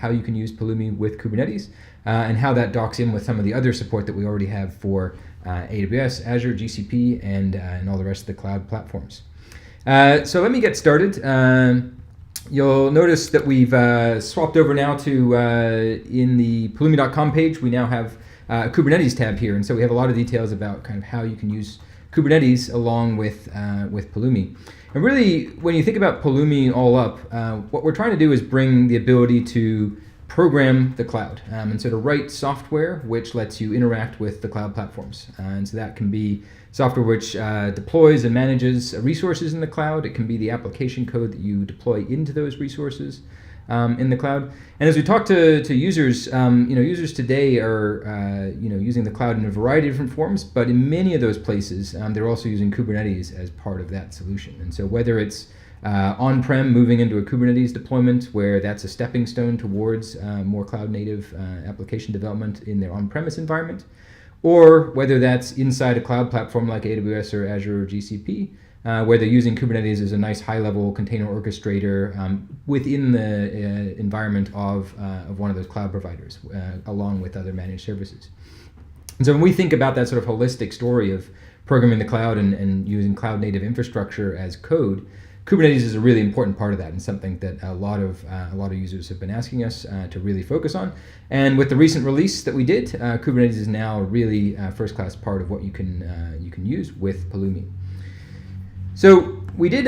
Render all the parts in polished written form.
how you can use Pulumi with Kubernetes and how that docks in with some of the other support that we already have for AWS, Azure, GCP, and all the rest of the cloud platforms. So let me get started. You'll notice that we've swapped over now to, in the Pulumi.com page, we now have a Kubernetes tab here. And so we have a lot of details about kind of how you can use Kubernetes along with Pulumi. And really, when you think about Pulumi all up, what we're trying to do is bring the ability to program the cloud. And so to write software which lets you interact with the cloud platforms. And so that can be software which deploys and manages resources in the cloud. It can be the application code that you deploy into those resources in the cloud. And as we talk to users, users today are using the cloud in a variety of different forms, but in many of those places, they're also using Kubernetes as part of that solution. And so whether it's on-prem moving into a Kubernetes deployment where that's a stepping stone towards more cloud-native application development in their on-premise environment, or whether that's inside a cloud platform like AWS or Azure or GCP, where they're using Kubernetes as a nice high-level container orchestrator within the environment of one of those cloud providers, along with other managed services. And so when we think about that sort of holistic story of programming the cloud and using cloud-native infrastructure as code, Kubernetes is a really important part of that and something that a lot of users have been asking us to really focus on. And with the recent release that we did, Kubernetes is now a really first-class part of what you can use with Pulumi. So we did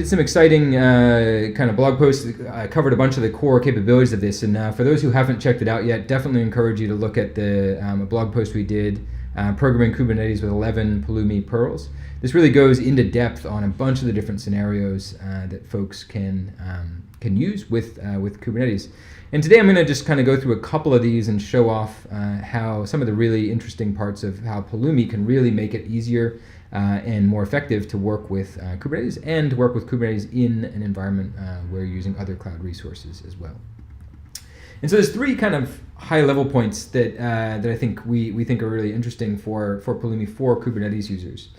some exciting kind of blog posts. I covered a bunch of the core capabilities of this, and for those who haven't checked it out yet, definitely encourage you to look at the a blog post we did, Programming Kubernetes with 11 Pulumi Pearls. This really goes into depth on a bunch of the different scenarios that folks can use with Kubernetes. And today I'm going to just kind of go through a couple of these and show off how some of the really interesting parts of how Pulumi can really make it easier and more effective to work with Kubernetes and to work with Kubernetes in an environment where you're using other cloud resources as well. And so there's three kind of high-level points that I think we think are really interesting for Pulumi for Kubernetes users.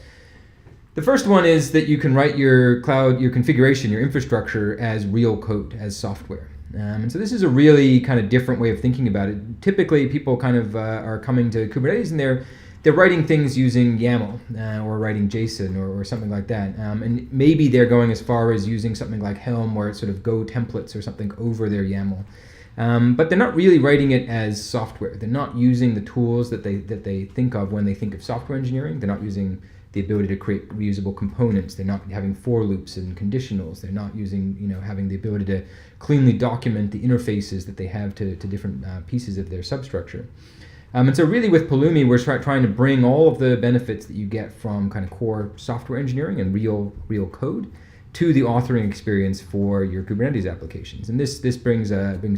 The first one is that you can write your cloud, your configuration, your infrastructure as real code, as software. And so this is a really kind of different way of thinking about it. Typically, people kind of are coming to Kubernetes and they're writing things using YAML or writing JSON or something like that. And maybe they're going as far as using something like Helm, where it's sort of Go templates or something over their YAML. But they're not really writing it as software. They're not using the tools that they think of when they think of software engineering. They're not using the ability to create reusable components. They're not having for loops and conditionals. They're not using, having the ability to cleanly document the interfaces that they have to different pieces of their substructure. And so really with Pulumi, we're trying to bring all of the benefits that you get from kind of core software engineering and real code to the authoring experience for your Kubernetes applications. And this brings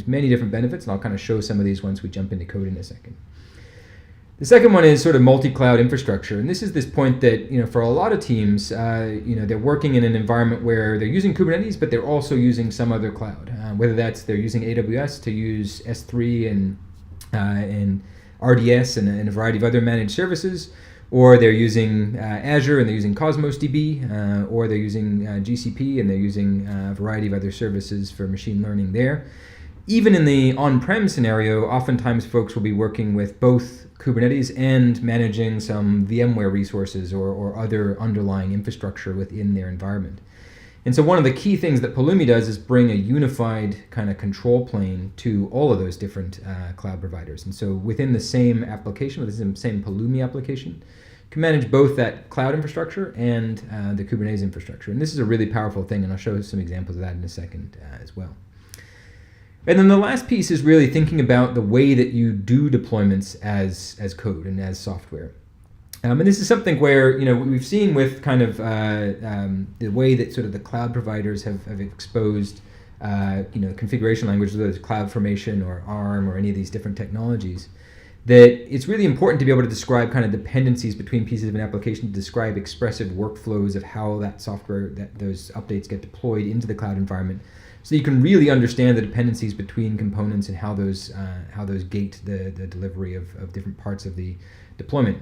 many different benefits, and I'll kind of show some of these once we jump into code in a second. The second one is sort of multi-cloud infrastructure, and this is this point that for a lot of teams, they're working in an environment where they're using Kubernetes, but they're also using some other cloud. Whether that's they're using AWS to use S3 and RDS and a variety of other managed services, or they're using Azure and they're using Cosmos DB, or they're using GCP and they're using a variety of other services for machine learning there. Even in the on-prem scenario, oftentimes folks will be working with both Kubernetes and managing some VMware resources or other underlying infrastructure within their environment. And so one of the key things that Pulumi does is bring a unified kind of control plane to all of those different cloud providers. And so within the same application, within the same Pulumi application, you can manage both that cloud infrastructure and the Kubernetes infrastructure. And this is a really powerful thing, and I'll show some examples of that in a second as well. And then the last piece is really thinking about the way that you do deployments as code and as software. And this is something where we've seen with kind of the way that sort of the cloud providers have exposed configuration languages, whether it's CloudFormation or ARM or any of these different technologies, that it's really important to be able to describe kind of dependencies between pieces of an application, to describe expressive workflows of how that software, that those updates get deployed into the cloud environment, so you can really understand the dependencies between components and how those gate the delivery of different parts of the deployment.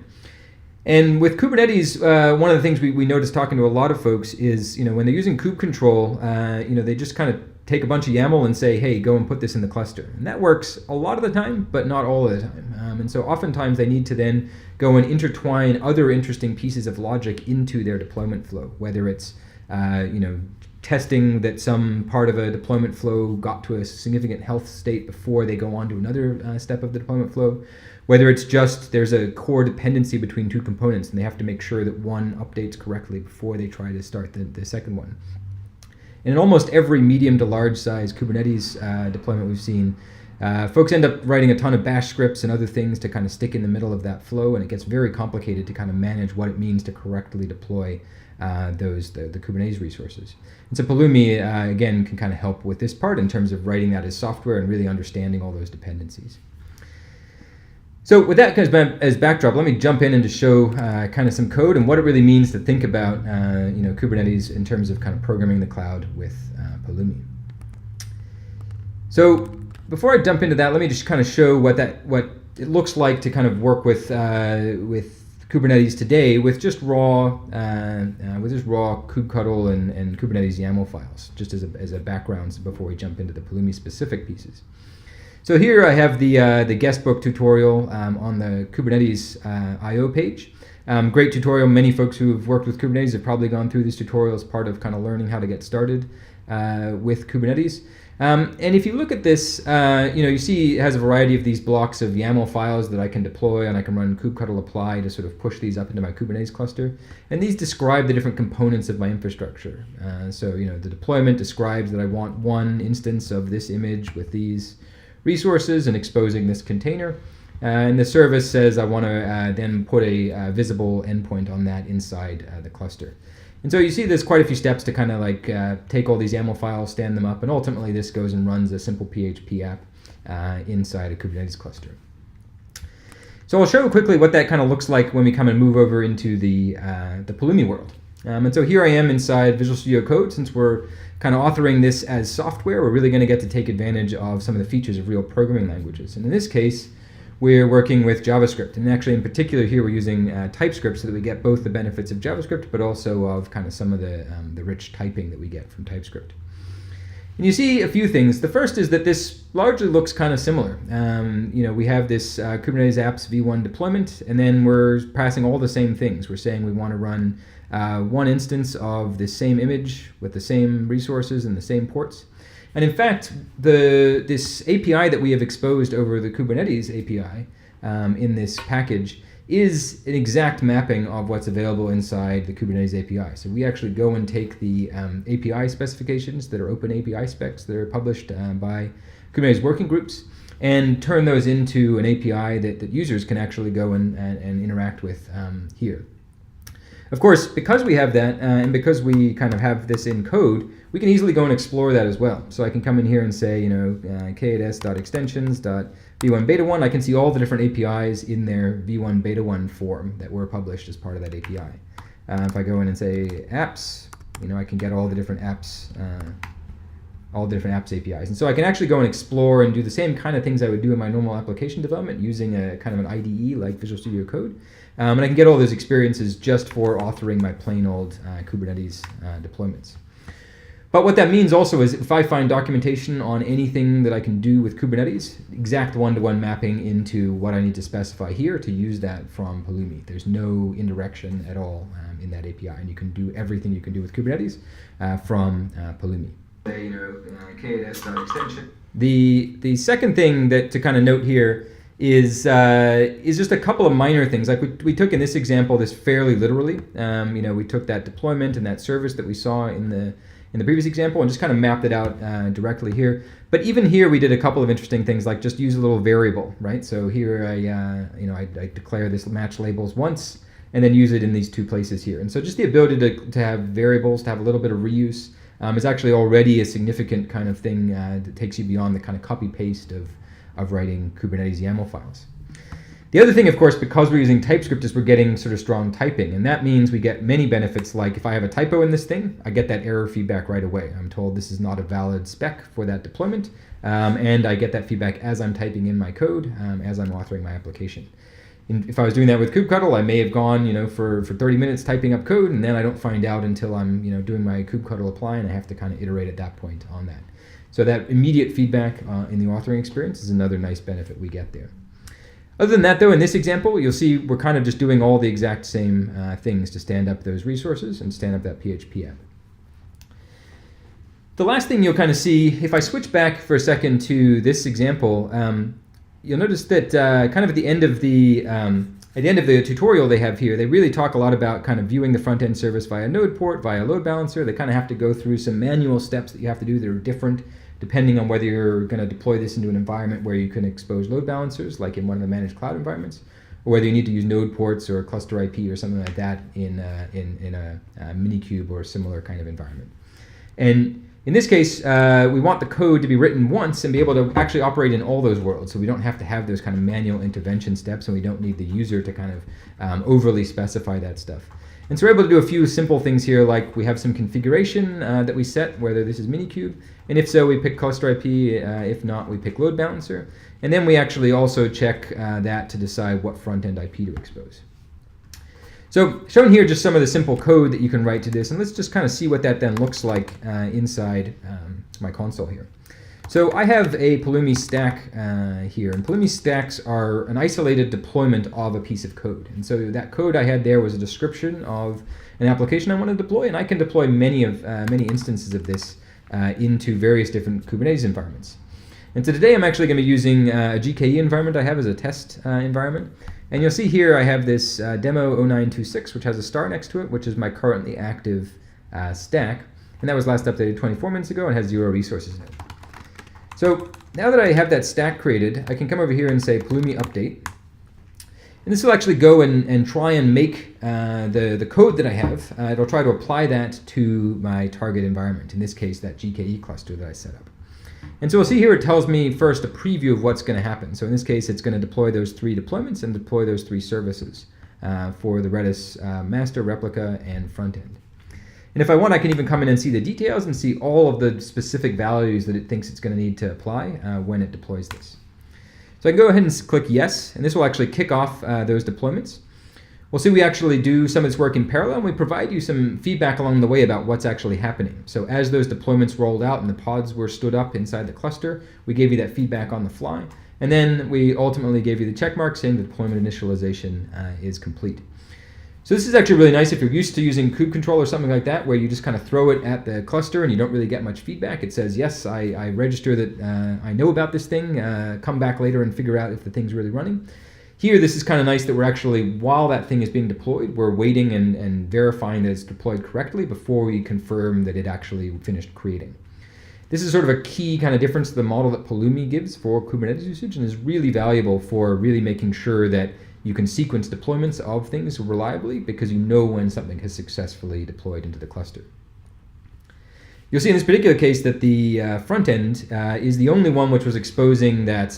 And with Kubernetes, one of the things we noticed talking to a lot of folks is, when they're using kube control, they just kind of take a bunch of YAML and say, hey, go and put this in the cluster. And that works a lot of the time, but not all of the time. And so oftentimes they need to then go and intertwine other interesting pieces of logic into their deployment flow, whether it's, testing that some part of a deployment flow got to a significant health state before they go on to another step of the deployment flow, whether it's just there's a core dependency between two components and they have to make sure that one updates correctly before they try to start the second one. And in almost every medium to large size Kubernetes deployment we've seen, folks end up writing a ton of bash scripts and other things to kind of stick in the middle of that flow, and it gets very complicated to kind of manage what it means to correctly deploy the Kubernetes resources. And so Pulumi, again, can kind of help with this part in terms of writing that as software and really understanding all those dependencies. So with that as backdrop, let me jump in and to show kind of some code and what it really means to think about Kubernetes in terms of kind of programming the cloud with Pulumi. So before I jump into that, let me just kind of show what it looks like to kind of work with Kubernetes today with just raw kubectl and Kubernetes YAML files, just as a background before we jump into the Pulumi specific pieces. So here I have the guestbook tutorial on the Kubernetes IO page. Great tutorial. Many folks who have worked with Kubernetes have probably gone through this tutorial as part of kind of learning how to get started with Kubernetes. And if you look at this, you see it has a variety of these blocks of YAML files that I can deploy, and I can run kubectl apply to sort of push these up into my Kubernetes cluster. And these describe the different components of my infrastructure. So the deployment describes that I want one instance of this image with these resources and exposing this container. And the service says I want to then put a visible endpoint on that inside the cluster. And so you see there's quite a few steps to kind of like take all these YAML files, stand them up, and ultimately this goes and runs a simple PHP app inside a Kubernetes cluster. So I'll show quickly what that kind of looks like when we come and move over into the Pulumi world. And so here I am inside Visual Studio Code. Since we're kind of authoring this as software, we're really going to get to take advantage of some of the features of real programming languages. And in this case, we're working with JavaScript. And actually, in particular here, we're using TypeScript so that we get both the benefits of JavaScript, but also of kind of some of the rich typing that we get from TypeScript. And you see a few things. The first is that this largely looks kind of similar. We have this Kubernetes apps v1 deployment, and then we're passing all the same things. We're saying we want to run one instance of the same image with the same resources and the same ports. And in fact, this API that we have exposed over the Kubernetes API in this package is an exact mapping of what's available inside the Kubernetes API. So we actually go and take the API specifications that are open API specs that are published by Kubernetes working groups and turn those into an API that users can actually go and interact with here. Of course, because we have that and because we kind of have this in code, we can easily go and explore that as well. So I can come in here and say, k8s.extensions.v1 beta 1. I can see all the different APIs in their v1 beta 1 form that were published as part of that API. If I go in and say apps, I can get all the different apps APIs. And so I can actually go and explore and do the same kind of things I would do in my normal application development using a kind of an IDE like Visual Studio Code. And I can get all those experiences just for authoring my plain old Kubernetes deployments. But what that means also is if I find documentation on anything that I can do with Kubernetes, exact one-to-one mapping into what I need to specify here to use that from Pulumi. There's no indirection at all in that API, and you can do everything you can do with Kubernetes from Pulumi. K8s.extension. The second thing that to kind of note here is just a couple of minor things. Like we took in this example this fairly literally. We took that deployment and that service that we saw in the previous example and just kind of mapped it out directly here. But even here we did a couple of interesting things, like just use a little variable, right? So here I declare this match labels once and then use it in these two places here. And so just the ability to have variables, to have a little bit of reuse is actually already a significant kind of thing that takes you beyond the kind of copy paste of writing Kubernetes YAML files. The other thing, of course, because we're using TypeScript, is we're getting sort of strong typing. And that means we get many benefits, like if I have a typo in this thing, I get that error feedback right away. I'm told this is not a valid spec for that deployment. And I get that feedback as I'm typing in my code, as I'm authoring my application. if I was doing that with kubectl, I may have gone, for 30 minutes typing up code, and then I don't find out until I'm, doing my kubectl apply, and I have to kind of iterate at that point on that. So that immediate feedback in the authoring experience is another nice benefit we get there. Other than that, though, in this example, you'll see we're kind of just doing all the exact same things to stand up those resources and stand up that PHP app. The last thing you'll kind of see, if I switch back for a second to this example, you'll notice that kind of at the end of the tutorial they have here, they really talk a lot about kind of viewing the front-end service via node port, via load balancer. They kind of have to go through some manual steps that you have to do that are different depending on whether you're going to deploy this into an environment where you can expose load balancers, like in one of the managed cloud environments, or whether you need to use node ports or cluster IP or something like that in a Minikube or a similar kind of environment. And in this case, we want the code to be written once and be able to actually operate in all those worlds. So we don't have to have those kind of manual intervention steps, and we don't need the user to kind of overly specify that stuff. And so we're able to do a few simple things here, like we have some configuration that we set, whether this is Minikube, and if so, we pick cluster IP. If not, we pick load balancer. And then we actually also check that to decide what front-end IP to expose. So shown here just some of the simple code that you can write to this, and let's just kind of see what that then looks like inside my console here. So I have a Pulumi stack here, and Pulumi stacks are an isolated deployment of a piece of code. And so that code I had there was a description of an application I want to deploy, and I can deploy many instances of this into various different Kubernetes environments. And so today I'm actually going to be using a GKE environment I have as a test environment. And you'll see here I have this demo 0926, which has a star next to it, which is my currently active stack. And that was last updated 24 minutes ago and has 0 resources in it. So now that I have that stack created, I can come over here and say Pulumi update. And this will actually go and try and make the code that I have. It'll try to apply that to my target environment, in this case, that GKE cluster that I set up. And so we'll see here it tells me first a preview of what's going to happen. So in this case, it's going to deploy those 3 deployments and deploy those 3 services for the Redis master, replica, and front end. And if I want, I can even come in and see the details and see all of the specific values that it thinks it's going to need to apply when it deploys this. So I can go ahead and click yes, and this will actually kick off those deployments. We'll see we actually do some of this work in parallel, and we provide you some feedback along the way about what's actually happening. So as those deployments rolled out and the pods were stood up inside the cluster, we gave you that feedback on the fly. And then we ultimately gave you the check mark saying the deployment initialization is complete. So this is actually really nice if you're used to using kube control or something like that, where you just kind of throw it at the cluster and you don't really get much feedback. It says, yes, I register that I know about this thing, come back later and figure out if the thing's really running. Here, this is kind of nice that we're actually, while that thing is being deployed, we're waiting and verifying that it's deployed correctly before we confirm that it actually finished creating. This is sort of a key kind of difference to the model that Pulumi gives for Kubernetes usage, and is really valuable for really making sure that you can sequence deployments of things reliably because you know when something has successfully deployed into the cluster. You'll see in this particular case that the front end is the only one which was exposing that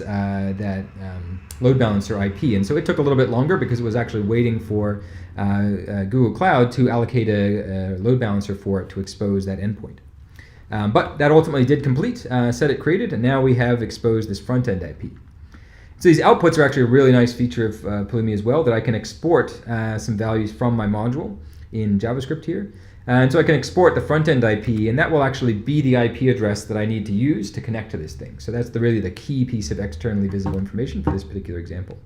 load balancer IP, and so it took a little bit longer because it was actually waiting for Google Cloud to allocate a load balancer for it to expose that endpoint. But that ultimately did complete, set it created, and now we have exposed this front end IP. So these outputs are actually a really nice feature of Pulumi as well, that I can export some values from my module in JavaScript here. And so I can export the front-end IP, and that will actually be the IP address that I need to use to connect to this thing. So that's really the key piece of externally visible information for this particular example.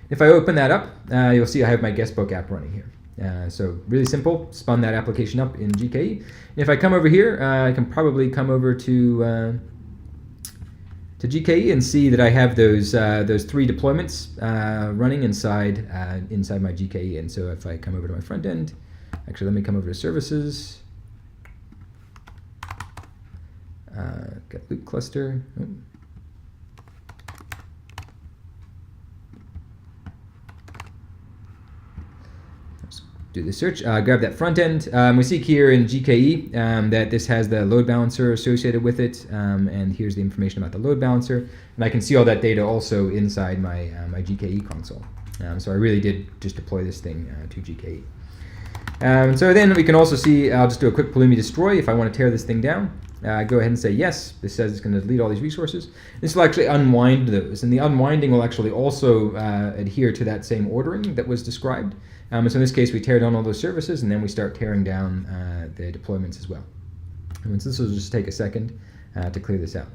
If I open that up, you'll see I have my guestbook app running here. So really simple, spun that application up in GKE. And if I come over here, I can probably come over to GKE and see that I have those 3 deployments running inside my GKE. And so if I come over to my front end, actually, let me come over to services. Got loop cluster. Oh. Let's do the search. Grab that front end. We see here in GKE that this has the load balancer associated with it, and here's the information about the load balancer. And I can see all that data also inside my GKE console. So I really did just deploy this thing to GKE. So then we can also see, I'll just do a quick Pulumi destroy if I want to tear this thing down. Go ahead and say yes. This says it's going to delete all these resources. This will actually unwind those, and the unwinding will actually also adhere to that same ordering that was described. So in this case, we tear down all those services, and then we start tearing down the deployments as well. And so this will just take a second to clear this out.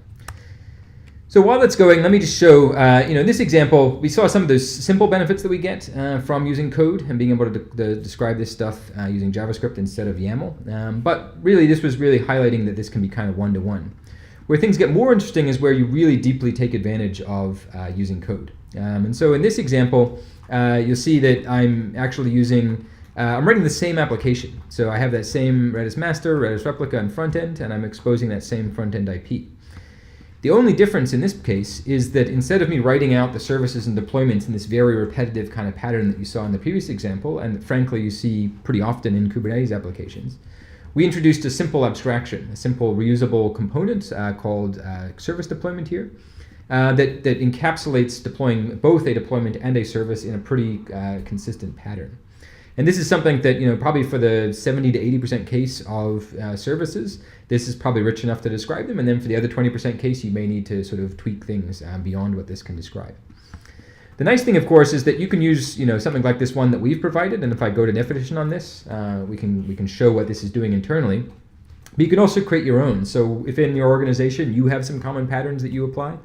So while that's going, let me just show, in this example, we saw some of those simple benefits that we get from using code and being able to describe this stuff using JavaScript instead of YAML. But really, this was really highlighting that this can be kind of one-to-one. Where things get more interesting is where you really deeply take advantage of using code. And so in this example, you'll see that I'm actually using, I'm writing the same application. So I have that same Redis master, Redis replica, and front end, and I'm exposing that same front end IP. The only difference in this case is that instead of me writing out the services and deployments in this very repetitive kind of pattern that you saw in the previous example, and that frankly you see pretty often in Kubernetes applications, we introduced a simple abstraction, a simple reusable component called service deployment here, that encapsulates deploying both a deployment and a service in a pretty consistent pattern. And this is something that, probably for the 70 to 80% case of services, this is probably rich enough to describe them. And then for the other 20% case, you may need to sort of tweak things beyond what this can describe. The nice thing, of course, is that you can use, something like this one that we've provided. And if I go to definition on this, we can show what this is doing internally. But you can also create your own. So if in your organization you have some common patterns that you apply,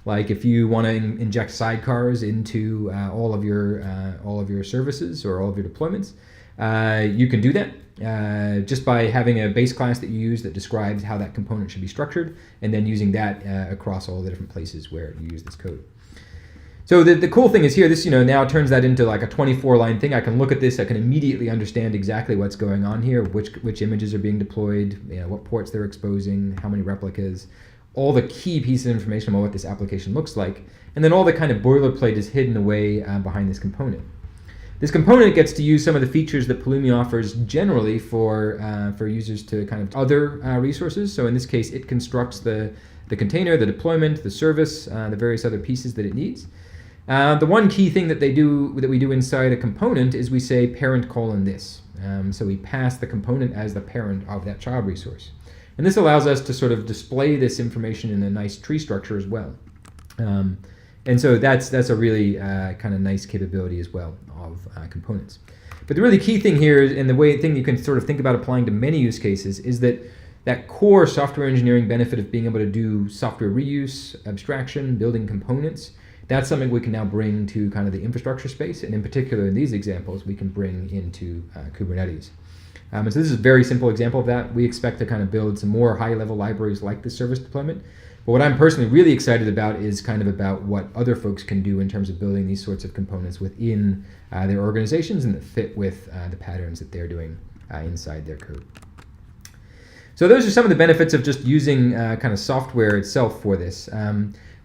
like if you want to inject sidecars into all of your services or all of your deployments, you can do that just by having a base class that you use that describes how that component should be structured, and then using that across all the different places where you use this code. So the cool thing is here, this now turns that into like a 24-line thing. I can look at this, I can immediately understand exactly what's going on here, which images are being deployed, what ports they're exposing, how many replicas, all the key pieces of information about what this application looks like, and then all the kind of boilerplate is hidden away behind this component. This component gets to use some of the features that Pulumi offers generally for users to kind of other resources. So in this case, it constructs the container, the deployment, the service, the various other pieces that it needs. The one key thing that we do inside a component is we say parent : this. So we pass the component as the parent of that child resource. And this allows us to sort of display this information in a nice tree structure as well. And so that's a really kind of nice capability as well of components. But the really key thing here, and the thing you can sort of think about applying to many use cases, is that core software engineering benefit of being able to do software reuse, abstraction, building components. That's something we can now bring to kind of the infrastructure space, and in particular in these examples, we can bring into Kubernetes. And so this is a very simple example of that. We expect to kind of build some more high-level libraries like this service deployment. But what I'm personally really excited about is kind of about what other folks can do in terms of building these sorts of components within their organizations and that fit with the patterns that they're doing inside their code. So those are some of the benefits of just using kind of software itself for this.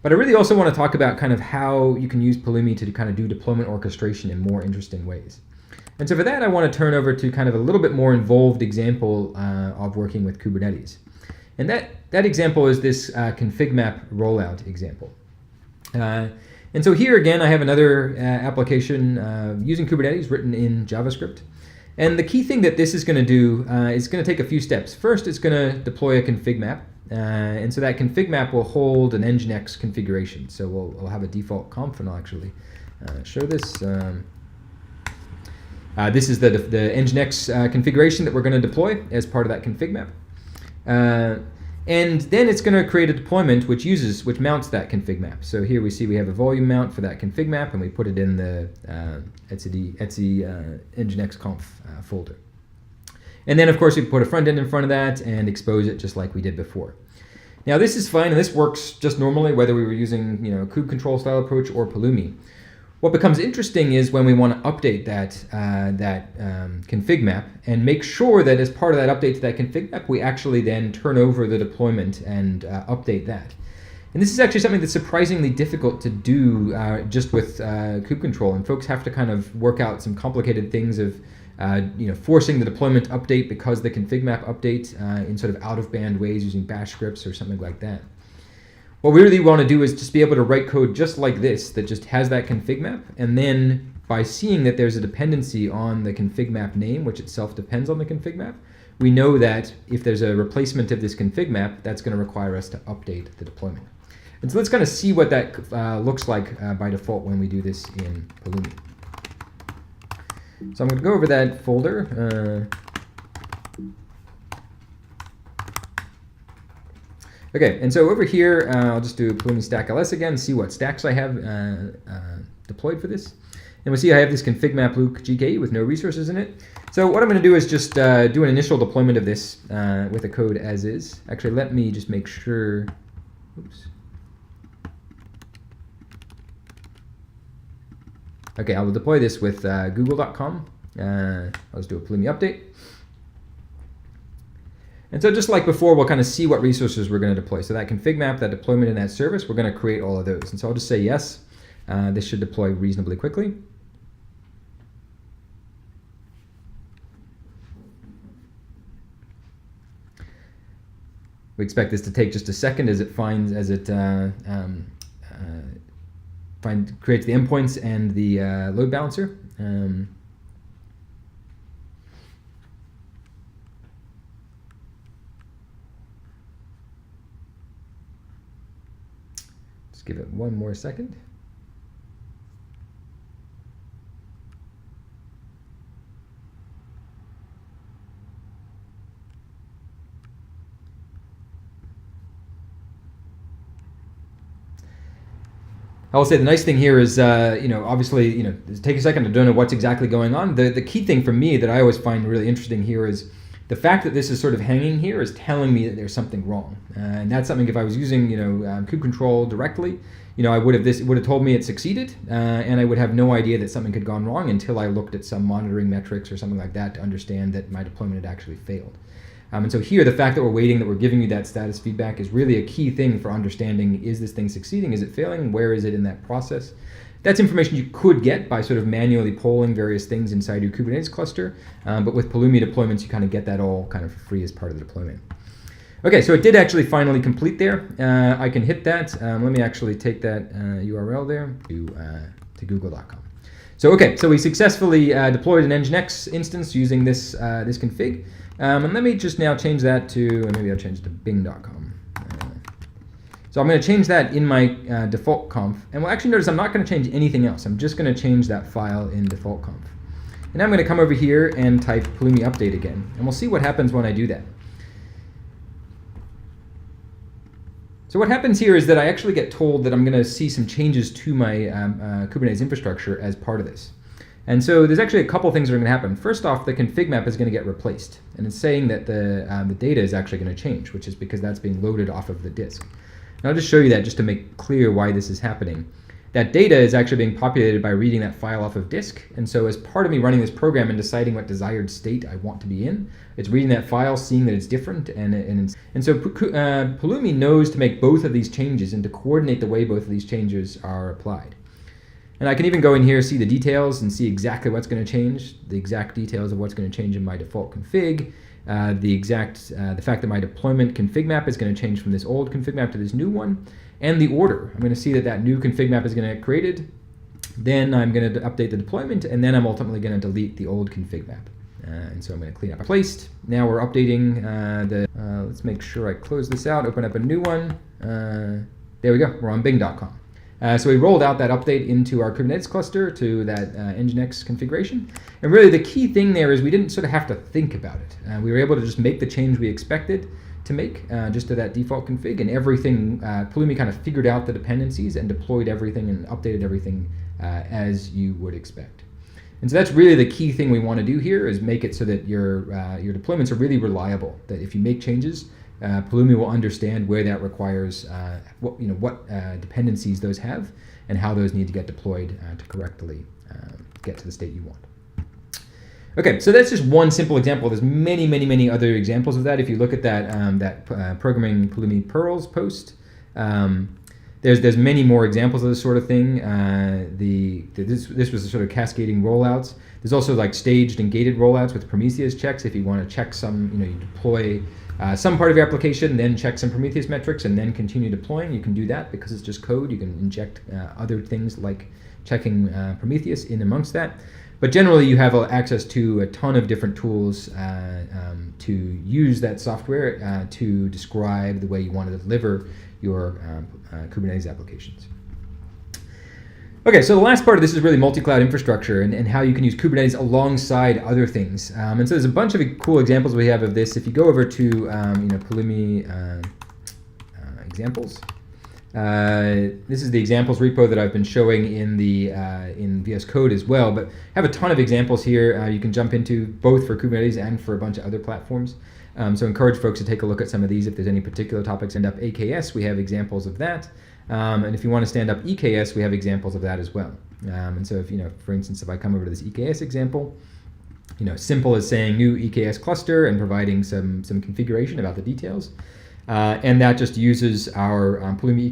But I really also want to talk about kind of how you can use Pulumi to kind of do deployment orchestration in more interesting ways. And so for that, I want to turn over to kind of a little bit more involved example of working with Kubernetes. And that example is this config map rollout example. And so here again, I have another application using Kubernetes written in JavaScript. And the key thing that this is going to do is going to take a few steps. First, it's going to deploy a config map. And so that config map will hold an Nginx configuration. So we'll have a default conf, and I'll actually show this. This is the Nginx configuration that we're going to deploy as part of that config map. And then it's going to create a deployment which mounts that config map. So here we see we have a volume mount for that config map, and we put it in the etc Nginx conf folder. And then, of course, we put a front end in front of that and expose it just like we did before. Now, this is fine, and this works just normally, whether we were using kube control style approach or Pulumi. What becomes interesting is when we want to update that config map and make sure that as part of that update to that config map, we actually then turn over the deployment and update that. And this is actually something that's surprisingly difficult to do just with kube control, and folks have to kind of work out some complicated things of forcing the deployment update because the config map update in sort of out-of-band ways using bash scripts or something like that. What we really want to do is just be able to write code just like this that just has that config map, and then by seeing that there's a dependency on the config map name, which itself depends on the config map, we know that if there's a replacement of this config map, that's going to require us to update the deployment. And so let's kind of see what that looks like by default when we do this in Pulumi. So I'm going to go over that folder. Okay, and so over here, I'll just do Pulumi stack ls again, see what stacks I have deployed for this. And we'll see I have this config map Luke GKE with no resources in it. So what I'm going to do is just do an initial deployment of this with the code as is. Actually, let me just make sure. Oops. Okay, I will deploy this with google.com. I'll just do a Pulumi update. And so just like before, we'll kind of see what resources we're going to deploy. So that config map, that deployment, and that service, we're going to create all of those. And so I'll just say yes. This should deploy reasonably quickly. We expect this to take just a second as it finds, creates the endpoints and the load balancer. Just give it one more second. I will say the nice thing here is, obviously, take a second to know what's exactly going on. The key thing for me that I always find really interesting here is the fact that this is sort of hanging here is telling me that there's something wrong. And that's something if I was using, kube control directly, it would have told me it succeeded, and I would have no idea that something had gone wrong until I looked at some monitoring metrics or something like that to understand that my deployment had actually failed. And so here, the fact that we're waiting, that we're giving you that status feedback is really a key thing for understanding, is this thing succeeding? Is it failing? Where is it in that process? That's information you could get by sort of manually polling various things inside your Kubernetes cluster. But with Pulumi deployments, you kind of get that all kind of free as part of the deployment. Okay, so it did actually finally complete there. I can hit that. Let me actually take that URL there to google.com. So we successfully deployed an Nginx instance using this config. And let me just now change that to, maybe I'll change it to bing.com. So I'm going to change that in my default conf. And we'll actually notice I'm not going to change anything else. I'm just going to change that file in default conf. And now I'm going to come over here and type Pulumi update again. And we'll see what happens when I do that. So what happens here is that I actually get told that I'm going to see some changes to my Kubernetes infrastructure as part of this. And so there's actually a couple things that are going to happen. First off, the config map is going to get replaced. And it's saying that the data is actually going to change, which is because that's being loaded off of the disk. And I'll just show you that just to make clear why this is happening. That data is actually being populated by reading that file off of disk. And so as part of me running this program and deciding what desired state I want to be in, it's reading that file, seeing that it's different. And so Pulumi knows to make both of these changes and to coordinate the way both of these changes are applied. And I can even go in here, see the details, and see exactly what's going to change, the exact details of what's going to change in my default config, the fact that my deployment config map is going to change from this old config map to this new one, and the order. I'm going to see that new config map is going to get created, then I'm going to update the deployment, and then I'm ultimately going to delete the old config map. And so I'm going to clean up. Placed. Now we're updating let's make sure I close this out, open up a new one. There we go, we're on bing.com. So we rolled out that update into our Kubernetes cluster to that Nginx configuration. And really the key thing there is we didn't sort of have to think about it. We were able to just make the change we expected to make just to that default config, and everything, Pulumi kind of figured out the dependencies and deployed everything and updated everything as you would expect. And so that's really the key thing we want to do here, is make it so that your deployments are really reliable, that if you make changes, Pulumi will understand where that requires, what dependencies those have, and how those need to get deployed to correctly get to the state you want. Okay, so that's just one simple example. There's many, many, many other examples of that. If you look at that programming Pulumi Pearls post, there's many more examples of this sort of thing. This was a sort of cascading rollouts. There's also like staged and gated rollouts with Prometheus checks. If you want to check some, you deploy some part of your application, then check some Prometheus metrics, and then continue deploying. You can do that because it's just code. You can inject other things like checking Prometheus in amongst that. But generally, you have access to a ton of different tools to use that software to describe the way you want to deliver your Kubernetes applications. Okay, so the last part of this is really multi-cloud infrastructure and how you can use Kubernetes alongside other things. And so there's a bunch of cool examples we have of this. If you go over to Pulumi examples, this is the examples repo that I've been showing in the in VS Code as well. But I have a ton of examples here you can jump into, both for Kubernetes and for a bunch of other platforms. So encourage folks to take a look at some of these if there's any particular topics. Stand up AKS, we have examples of that. And if you want to stand up EKS, we have examples of that as well. And so if, for instance, if I come over to this EKS example, simple as saying new EKS cluster and providing some configuration about the details. And that just uses our Pulumi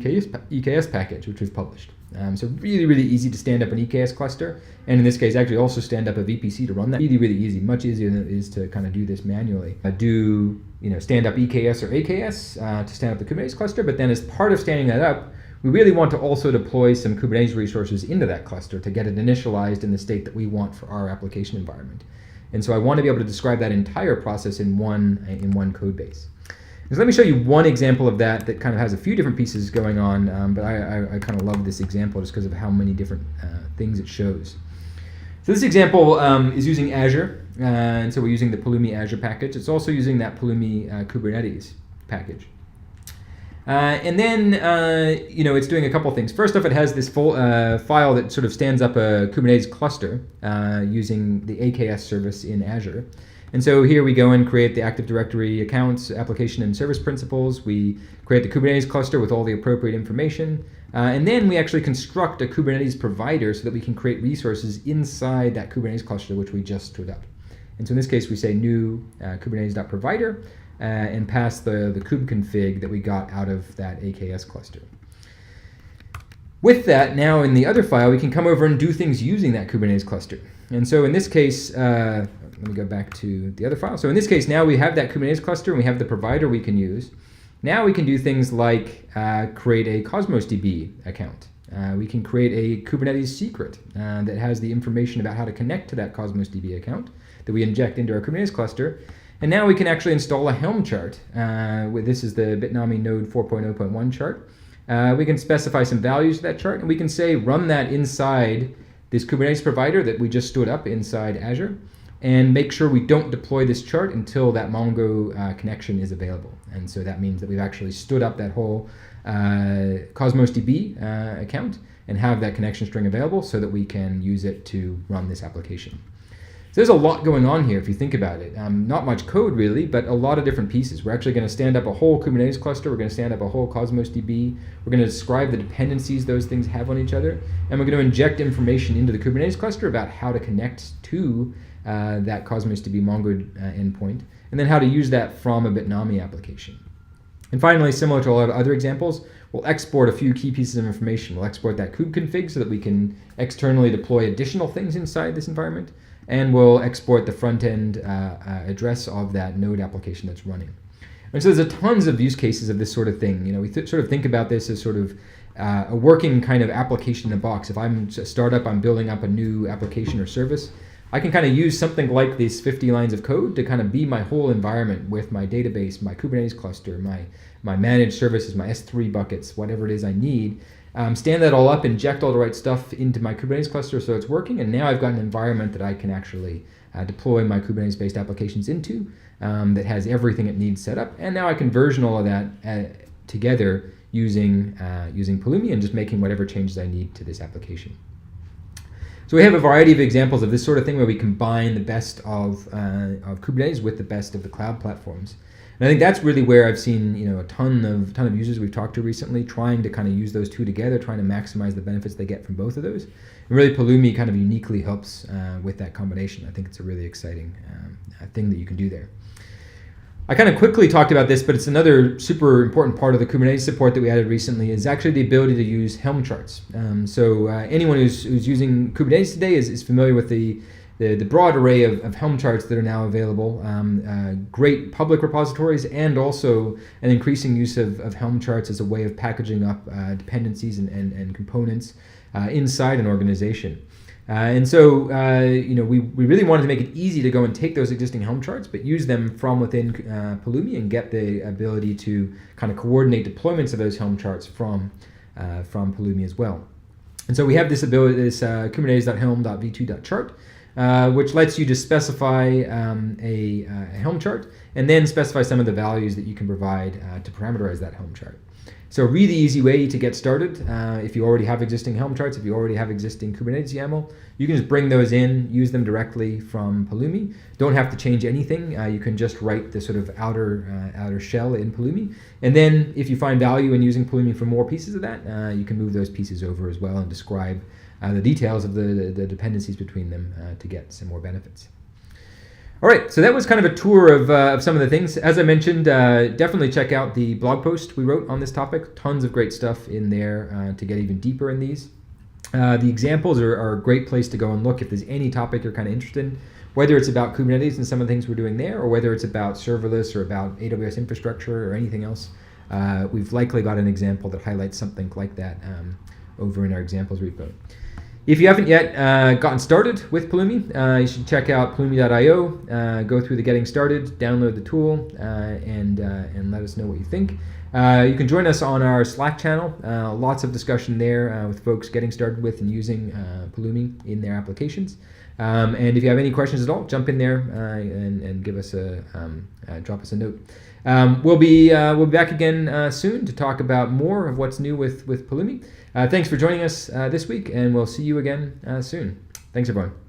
EKS package, which we've published. So really, really easy to stand up an EKS cluster. And in this case, actually also stand up a VPC to run that. Really, really easy, much easier than it is to kind of do this manually. Stand up EKS or AKS to stand up the Kubernetes cluster. But then as part of standing that up, we really want to also deploy some Kubernetes resources into that cluster to get it initialized in the state that we want for our application environment. And so I want to be able to describe that entire process in one code base. So let me show you one example of that kind of has a few different pieces going on, but I kind of love this example just because of how many different things it shows. So this example is using Azure, and so we're using the Pulumi Azure package. It's also using that Pulumi Kubernetes package. And then, it's doing a couple things. First off, it has this full file that sort of stands up a Kubernetes cluster using the AKS service in Azure. And so here we go and create the Active Directory accounts, application and service principals. We create the Kubernetes cluster with all the appropriate information. And then we actually construct a Kubernetes provider so that we can create resources inside that Kubernetes cluster, which we just stood up. And so in this case, we say new Kubernetes.provider and pass the kube config that we got out of that AKS cluster. With that, now in the other file, we can come over and do things using that Kubernetes cluster. And so in this case, let me go back to the other file. So in this case, now we have that Kubernetes cluster and we have the provider we can use. Now we can do things like create a Cosmos DB account. We can create a Kubernetes secret that has the information about how to connect to that Cosmos DB account that we inject into our Kubernetes cluster. And now we can actually install a Helm chart. This is the Bitnami node 4.0.1 chart. We can specify some values to that chart, and we can say run that inside this Kubernetes provider that we just stood up inside Azure, and make sure we don't deploy this chart until that Mongo connection is available. And so that means that we've actually stood up that whole Cosmos DB account and have that connection string available so that we can use it to run this application. So there's a lot going on here if you think about it. Not much code really, but a lot of different pieces. We're actually going to stand up a whole Kubernetes cluster. We're going to stand up a whole Cosmos DB. We're going to describe the dependencies those things have on each other. And we're going to inject information into the Kubernetes cluster about how to connect to that Cosmos DB Mongo endpoint, and then how to use that from a Bitnami application. And finally, similar to a lot of other examples, we'll export a few key pieces of information. We'll export that kube config so that we can externally deploy additional things inside this environment. And we'll export the front-end address of that node application that's running. And so there's tons of use cases of this sort of thing. We sort of think about this as sort of a working kind of application in a box. If I'm a startup, I'm building up a new application or service, I can kind of use something like these 50 lines of code to kind of be my whole environment with my database, my Kubernetes cluster, my managed services, my S3 buckets, whatever it is I need. Stand that all up, inject all the right stuff into my Kubernetes cluster so it's working, and now I've got an environment that I can actually deploy my Kubernetes-based applications into that has everything it needs set up, and now I can version all of that together using Pulumi and just making whatever changes I need to this application. So we have a variety of examples of this sort of thing where we combine the best of Kubernetes with the best of the cloud platforms. And I think that's really where I've seen a ton of users we've talked to recently trying to kind of use those two together, trying to maximize the benefits they get from both of those. And really Pulumi kind of uniquely helps with that combination. I think it's a really exciting thing that you can do there. I kind of quickly talked about this, but it's another super important part of the Kubernetes support that we added recently is actually the ability to use Helm charts. So anyone who's using Kubernetes today is familiar with the the broad array of Helm charts that are now available, great public repositories, and also an increasing use of Helm charts as a way of packaging up dependencies and components inside an organization. And so, we really wanted to make it easy to go and take those existing Helm charts, but use them from within Pulumi and get the ability to kind of coordinate deployments of those Helm charts from Pulumi as well. And so we have this ability, this kubernetes.helm.v2.chart, which lets you just specify a Helm chart and then specify some of the values that you can provide to parameterize that Helm chart. So a really easy way to get started. If you already have existing Helm charts, if you already have existing Kubernetes YAML, you can just bring those in, use them directly from Pulumi. Don't have to change anything. You can just write the sort of outer shell in Pulumi. And then if you find value in using Pulumi for more pieces of that, you can move those pieces over as well and describe the details of the dependencies between them to get some more benefits. All right, so that was kind of a tour of some of the things. As I mentioned, definitely check out the blog post we wrote on this topic. Tons of great stuff in there to get even deeper in these. The examples are a great place to go and look if there's any topic you're kind of interested in, whether it's about Kubernetes and some of the things we're doing there, or whether it's about serverless or about AWS infrastructure or anything else. We've likely got an example that highlights something like that over in our examples repo. If you haven't yet gotten started with Pulumi, you should check out pulumi.io, go through the getting started, download the tool, and let us know what you think. You can join us on our Slack channel. Lots of discussion there with folks getting started with and using Pulumi in their applications. And if you have any questions at all, jump in there and give us drop us a note. We'll be back again soon to talk about more of what's new with Pulumi. Thanks for joining us this week, and we'll see you again soon. Thanks, everyone.